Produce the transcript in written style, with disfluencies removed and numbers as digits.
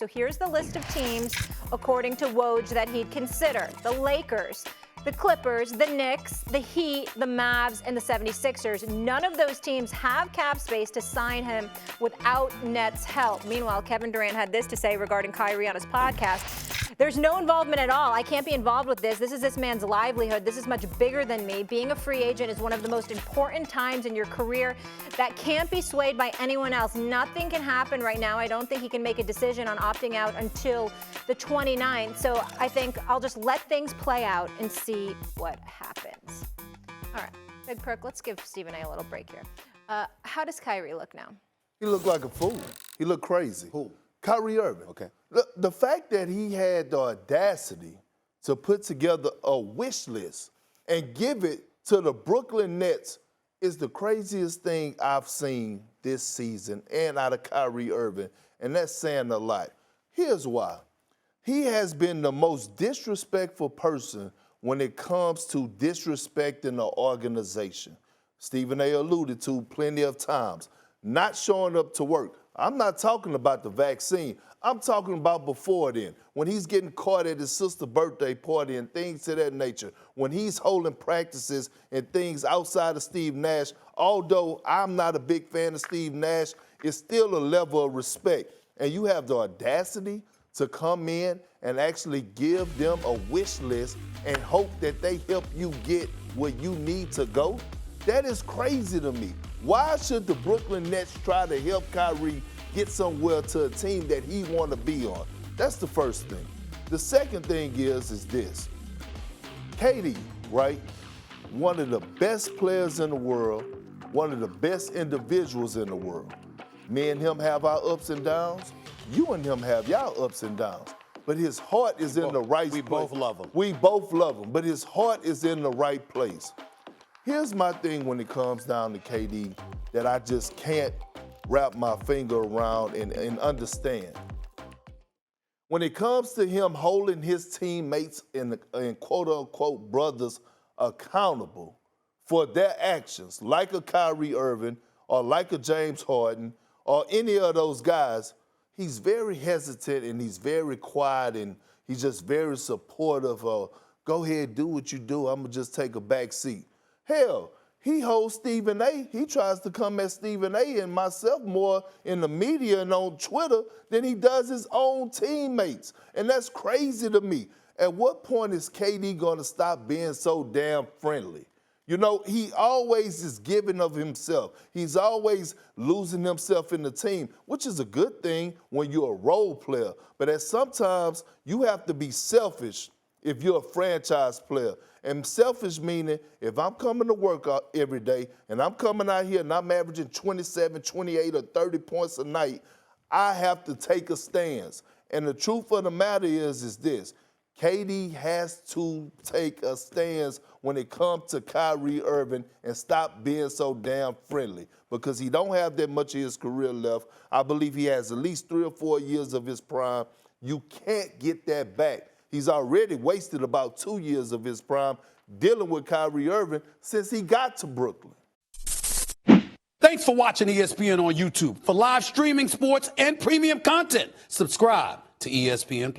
So here's the list of teams, according to Woj, that he'd consider. The Lakers, the Clippers, the Knicks, the Heat, the Mavs, and the 76ers. None of those teams have cap space to sign him without Nets' help. Meanwhile, Kevin Durant had this to say regarding Kyrie on his podcast. There's no involvement at all. I can't be involved with this. This is this man's livelihood. This is much bigger than me. Being a free agent is one of the most important times in your career that can't be swayed by anyone else. Nothing can happen right now. I don't think he can make a decision on opting out until the 29th. So I think I'll just let things play out and see what happens. All right, Big Perk, let's give Stephen A. little break here. How does Kyrie look now? He looked like a fool. He looked crazy. Who? Kyrie Irving. Okay. The fact that he had the audacity to put together a wish list and give it to the Brooklyn Nets is the craziest thing I've seen this season and out of Kyrie Irving, and that's saying a lot. Here's why. He has been the most disrespectful person when it comes to disrespecting the organization. Stephen A. alluded to plenty of times. Not showing up to work. I'm not talking about the vaccine. I'm talking about before then, when he's getting caught at his sister's birthday party and things to that nature, when he's holding practices and things outside of Steve Nash. Although I'm not a big fan of Steve Nash, it's still a level of respect. And you have the audacity to come in and actually give them a wish list and hope that they help you get where you need to go. That is crazy to me. Why should the Brooklyn Nets try to help Kyrie get somewhere to a team that he want to be on? That's the first thing. The second thing is this. KD, right? One of the best players in the world, one of the best individuals in the world. Me and him have our ups and downs. You and him have y'all ups and downs. But his heart is in the right place. We both love him. We both love him, but his heart is in the right place. Here's my thing when it comes down to KD that I just can't wrap my finger around and understand. When it comes to him holding his teammates and quote-unquote brothers accountable for their actions, like a Kyrie Irving or like a James Harden or any of those guys, he's very hesitant and he's very quiet and he's just very supportive of, go ahead, do what you do, I'm going to just take a back seat. Hell, he holds Stephen A. He tries to come at Stephen A. and myself more in the media and on Twitter than he does his own teammates. And that's crazy to me. At what point is KD going to stop being so damn friendly? You know, he always is giving of himself. He's always losing himself in the team, which is a good thing when you're a role player. But at sometimes you have to be selfish if you're a franchise player. And selfish meaning if I'm coming to work every day and I'm coming out here and I'm averaging 27, 28, or 30 points a night, I have to take a stance. And the truth of the matter is this. KD has to take a stance when it comes to Kyrie Irving and stop being so damn friendly because he don't have that much of his career left. I believe he has at least 3 or 4 years of his prime. You can't get that back. He's already wasted about 2 years of his prime dealing with Kyrie Irving since he got to Brooklyn. Thanks for watching ESPN on YouTube. For live streaming sports and premium content, subscribe to ESPN+.